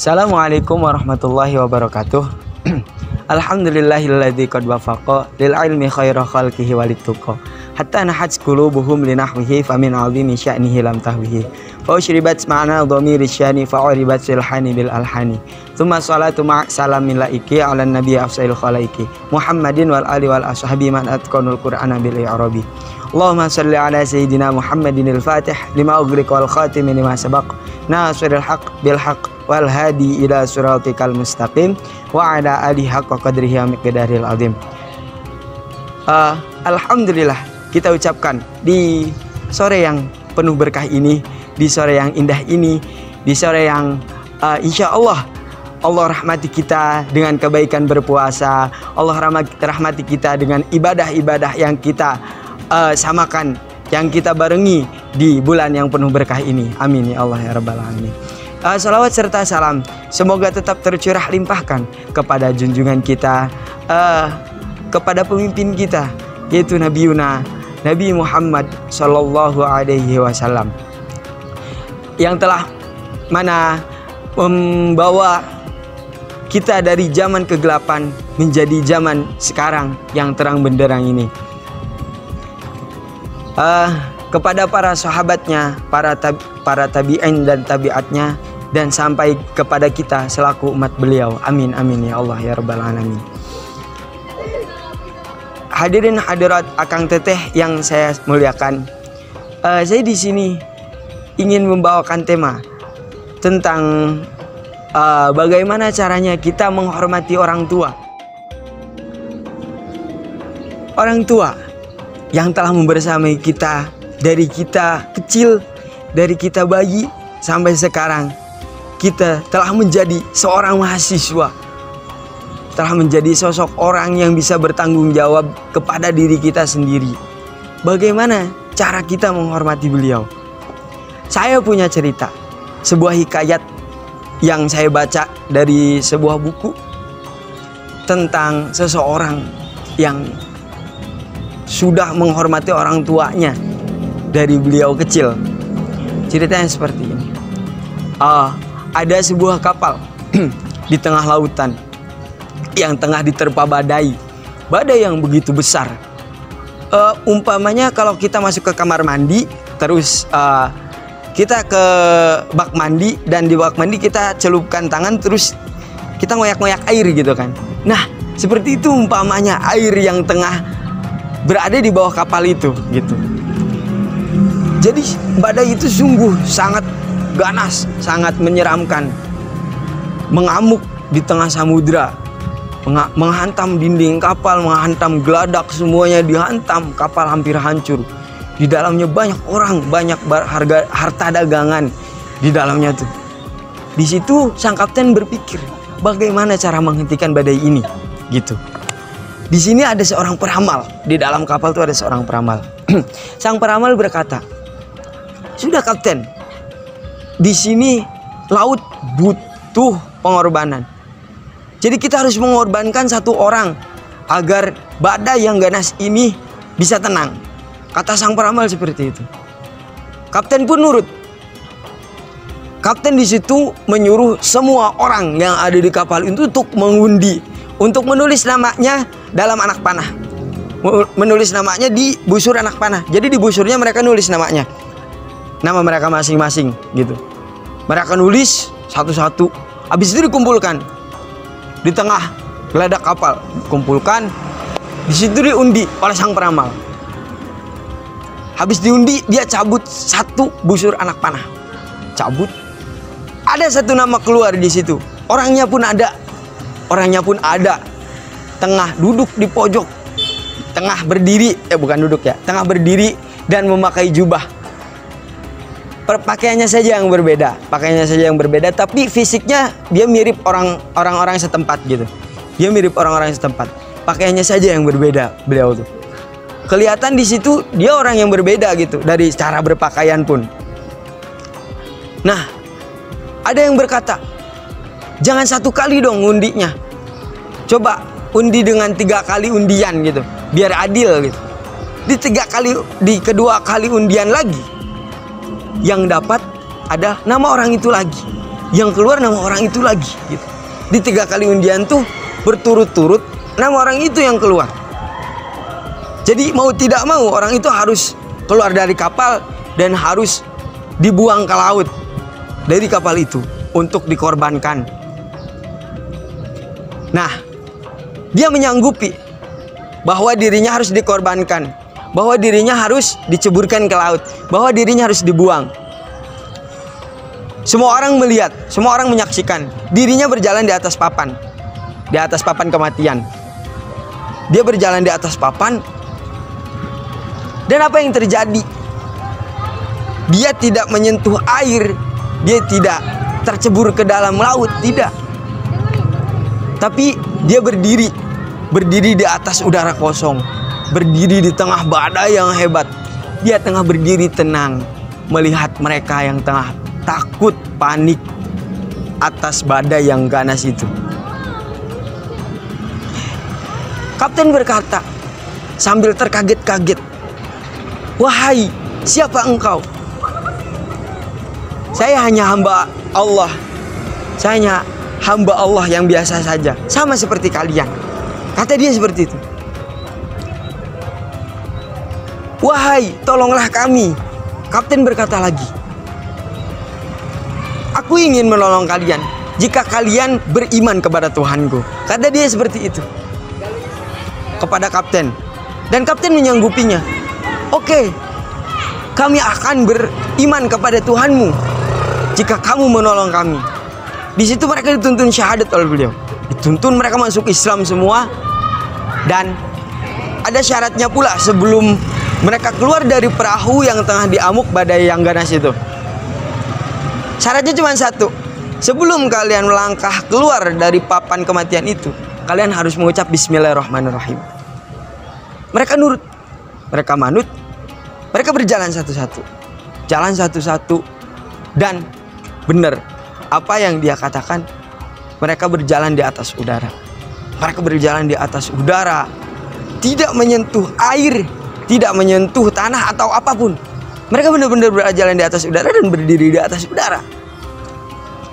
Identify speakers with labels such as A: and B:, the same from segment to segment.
A: Assalamualaikum warahmatullahi wabarakatuh. Alhamdulillahilladzi qad wafaqa lil ilmi khaira khalqihi walituqa hatta nahat qulubuhum linahwihi famin azimi sya'nihi lam tahwihi wa usyribat ma'na dhamiri syani fa'uribat silhani bil alhani thumma salatu ma' salamin laiki ala nabi afsail khalaiki Muhammadin wal ali wal ashabi man atqanul qur'ana bil i'rabi. Allahumma salli ala sayyidina Muhammadin al-fatih lima ughriqa wal khatim lima sabaq nasiril haq bil haq wal hadi ila siratikal mustaqim wa ala alihi haqqa qadrihi wa miqdaril azim. Alhamdulillah, kita ucapkan di sore yang penuh berkah ini, di sore yang indah ini, di sore yang insya Allah rahmati kita dengan kebaikan berpuasa, Allah rahmati kita dengan ibadah-ibadah yang kita samakan, yang kita barengi di bulan yang penuh berkah ini. Amin ya Allah ya Rabbal Alamin. Salawat serta salam semoga tetap tercurah limpahkan kepada junjungan kita, kepada pemimpin kita, yaitu Nabi Muhammad Sallallahu Alaihi Wasallam, yang telah membawa kita dari zaman kegelapan menjadi zaman sekarang yang terang benderang ini. Kepada para sahabatnya, para tabi'in dan tabi'atnya, dan sampai kepada kita selaku umat beliau. Amin amin ya Allah ya Rabbal Alamin. Hadirin hadirat akang teteh yang saya muliakan, saya di sini ingin membawakan tema tentang bagaimana caranya kita menghormati orang tua. Orang tua yang telah membersamai kita dari kita kecil, dari kita bayi sampai sekarang. Kita telah menjadi seorang mahasiswa, telah menjadi sosok orang yang bisa bertanggung jawab kepada diri kita sendiri. Bagaimana cara kita menghormati beliau? Saya punya cerita, sebuah hikayat yang saya baca dari sebuah buku tentang seseorang yang sudah menghormati orang tuanya dari beliau kecil. Ceritanya seperti ini. Ada sebuah kapal di tengah lautan yang tengah diterpa badai yang begitu besar. Umpamanya kalau kita masuk ke kamar mandi, terus kita ke bak mandi, dan di bak mandi kita celupkan tangan, terus kita ngoyak-ngoyak air gitu kan. Nah, seperti itu umpamanya air yang tengah berada di bawah kapal itu gitu. Jadi badai itu sungguh sangat ganas, sangat menyeramkan, mengamuk di tengah samudra, menghantam dinding kapal, menghantam geladak, semuanya dihantam, kapal hampir hancur. Di dalamnya banyak orang, banyak harta dagangan di dalamnya tuh. Di situ sang kapten berpikir, bagaimana cara menghentikan badai ini gitu. Di sini ada seorang peramal, di dalam kapal tuh ada seorang peramal. Sang peramal berkata, "Sudah kapten, di sini laut butuh pengorbanan. Jadi kita harus mengorbankan satu orang agar badai yang ganas ini bisa tenang." Kata sang peramal seperti itu. Kapten pun nurut. Kapten di situ menyuruh semua orang yang ada di kapal itu untuk mengundi, untuk menulis namanya dalam anak panah, menulis namanya di busur anak panah. Jadi di busurnya mereka nulis namanya, nama mereka masing-masing gitu. Mereka nulis satu-satu. Habis itu dikumpulkan di tengah geladak kapal, kumpulkan. Di situ diundi oleh sang peramal. Habis diundi, dia cabut satu busur anak panah. Cabut. Ada satu nama keluar di situ. Orangnya pun ada. Tengah duduk di pojok. Tengah berdiri, bukan duduk ya. Tengah berdiri dan memakai jubah. Pakaiannya saja yang berbeda. Tapi fisiknya dia mirip orang-orang setempat gitu. Dia mirip orang-orang setempat. Pakaiannya saja yang berbeda beliau tuh. Kelihatan di situ dia orang yang berbeda gitu dari cara berpakaian pun. Nah, ada yang berkata, jangan satu kali dong undinya. Coba undi dengan 3 kali undian gitu, biar adil gitu. Di kedua kali undian lagi, yang dapat ada nama orang itu lagi. yang keluar nama orang itu lagi gitu. Di 3 kali undian tuh berturut-turut nama orang itu yang keluar. Jadi mau tidak mau orang itu harus keluar dari kapal dan harus dibuang ke laut dari kapal itu untuk dikorbankan. Nah, dia menyanggupi bahwa dirinya harus dikorbankan, bahwa dirinya harus diceburkan ke laut, bahwa dirinya harus dibuang. Semua orang melihat, semua orang menyaksikan dirinya berjalan di atas papan kematian. Dia berjalan di atas papan, dan apa yang terjadi? Dia tidak menyentuh air, dia tidak tercebur ke dalam laut, tidak. Tapi dia berdiri di atas udara kosong, berdiri di tengah badai yang hebat. Dia tengah berdiri tenang melihat mereka yang tengah takut, panik atas badai yang ganas itu. Kapten berkata sambil terkaget-kaget, "Wahai, siapa engkau?" "Saya hanya hamba Allah. Saya hanya hamba Allah yang biasa saja, sama seperti kalian." Kata dia seperti itu. "Wahai, tolonglah kami." Kapten berkata lagi, "Aku ingin menolong kalian jika kalian beriman kepada Tuhanku." Kata dia seperti itu kepada kapten. Dan kapten menyanggupinya. "Oke, kami akan beriman kepada Tuhanmu jika kamu menolong kami." Di situ mereka dituntun syahadat oleh beliau. Dituntun mereka masuk Islam semua. Dan ada syaratnya pula sebelum mereka keluar dari perahu yang tengah diamuk badai yang ganas itu. Syaratnya cuma satu. Sebelum kalian melangkah keluar dari papan kematian itu, kalian harus mengucap Bismillahirrahmanirrahim. Mereka nurut, mereka manut, mereka berjalan satu-satu, jalan satu-satu, dan benar apa yang dia katakan. Mereka berjalan di atas udara. Mereka berjalan di atas udara, tidak menyentuh air, tidak menyentuh tanah atau apapun. Mereka benar-benar berjalan di atas udara dan berdiri di atas udara.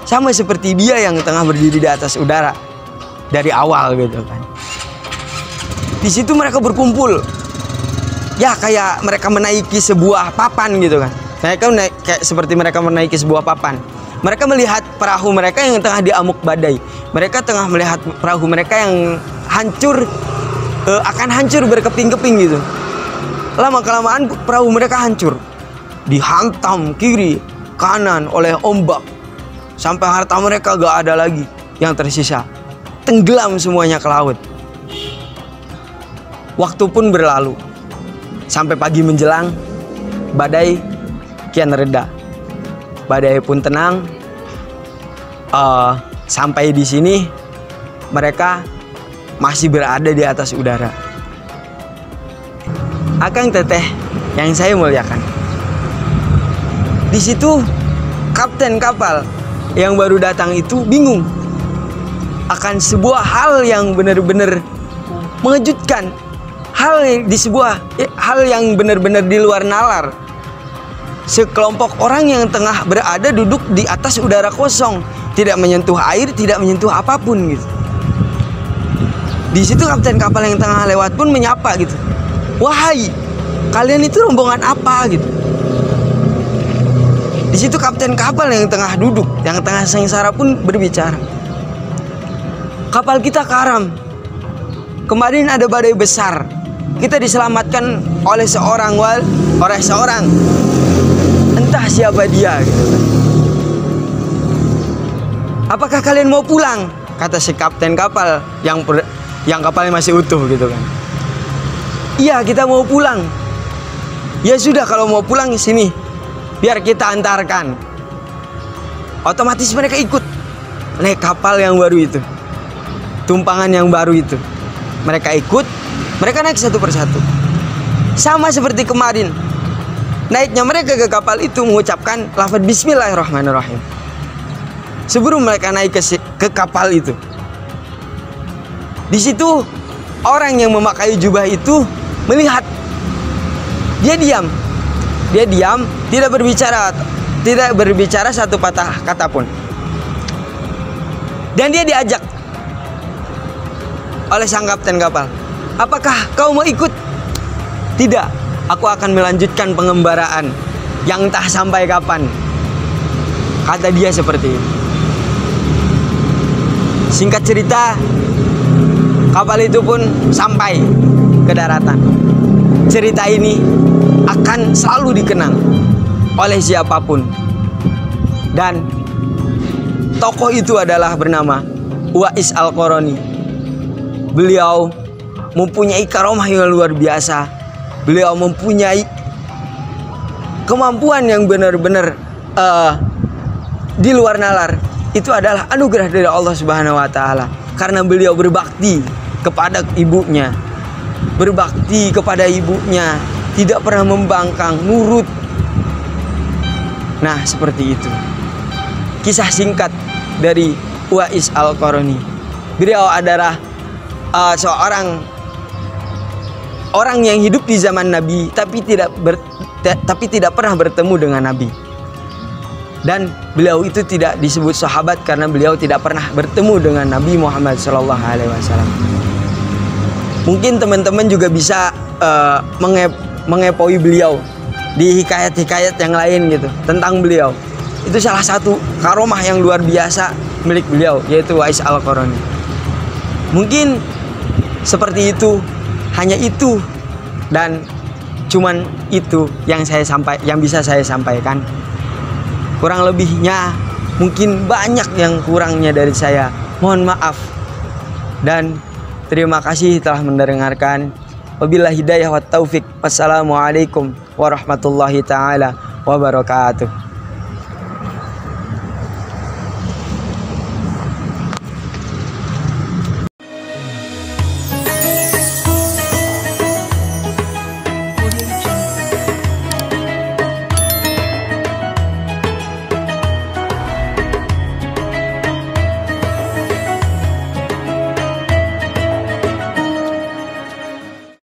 A: Sama seperti dia yang tengah berdiri di atas udara dari awal gitu kan. Di situ mereka berkumpul. Ya kayak mereka menaiki sebuah papan gitu kan. Kayak seperti mereka menaiki sebuah papan. Mereka melihat perahu mereka yang tengah diamuk badai. Mereka tengah melihat perahu mereka yang hancur, akan hancur berkeping-keping gitu. Lama-kelamaan perahu mereka hancur, dihantam kiri kanan oleh ombak, sampai harta mereka gak ada lagi yang tersisa. Tenggelam semuanya ke laut. Waktu pun berlalu. Sampai pagi menjelang, badai kian reda. Badai pun tenang. Sampai di sini mereka masih berada di atas udara. Akang teteh yang saya muliakan, di situ kapten kapal yang baru datang itu bingung akan sebuah hal yang benar-benar mengejutkan, hal yang benar-benar di luar nalar. Sekelompok orang yang tengah berada duduk di atas udara kosong, tidak menyentuh air, tidak menyentuh apapun gitu. Di situ kapten kapal yang tengah lewat pun menyapa gitu, "Wahai, kalian itu rombongan apa?" gitu. Di situ kapten kapal yang tengah duduk, yang tengah sengsara pun berbicara, "Kapal kita karam. Kemarin ada badai besar. Kita diselamatkan oleh seorang entah siapa dia gitu kan. Apakah kalian mau pulang?" kata si kapten kapal yang kapalnya masih utuh gitu kan. "Iya, kita mau pulang." "Ya sudah, kalau mau pulang sini, biar kita antarkan." Otomatis mereka ikut naik kapal yang baru itu, tumpangan yang baru itu. Mereka ikut, mereka naik satu persatu. Sama seperti kemarin, naiknya mereka ke kapal itu mengucapkan lafaz Bismillahirrahmanirrahim sebelum mereka naik ke kapal itu. Di situ orang yang memakai jubah itu melihat. Dia diam, tidak berbicara satu patah kata pun. Dan dia diajak oleh sang kapten kapal, apakah kau mau ikut? Tidak, aku akan melanjutkan pengembaraan yang entah sampai kapan. Kata dia seperti itu. Singkat cerita, kapal itu pun sampai ke daratan. Cerita ini akan selalu dikenang oleh siapapun. Dan tokoh itu adalah bernama Uwais Al-Qarani. Beliau mempunyai karomah yang luar biasa. Beliau mempunyai kemampuan yang benar-benar di luar nalar. Itu adalah anugerah dari Allah Subhanahu wa taala. Karena beliau berbakti kepada ibunya. Berbakti kepada ibunya, tidak pernah membangkang, nurut. Nah, seperti itu. Kisah singkat dari Uwais Al-Qarani. Beliau adalah seorang orang yang hidup di zaman Nabi tapi tidak pernah bertemu dengan Nabi. Dan beliau itu tidak disebut sahabat karena beliau tidak pernah bertemu dengan Nabi Muhammad SAW. Mungkin teman-teman juga bisa mengepoi beliau di hikayat-hikayat yang lain gitu tentang beliau. Itu salah satu karomah yang luar biasa milik beliau, yaitu Uwais Al-Qarani. Mungkin seperti itu, hanya itu, dan cuman itu yang bisa saya sampaikan. Kurang lebihnya mungkin banyak yang kurangnya dari saya. Mohon maaf. Dan terima kasih telah mendengarkan. Wabillahi hidayah wa taufik. Wassalamualaikum warahmatullahi taala wabarakatuh.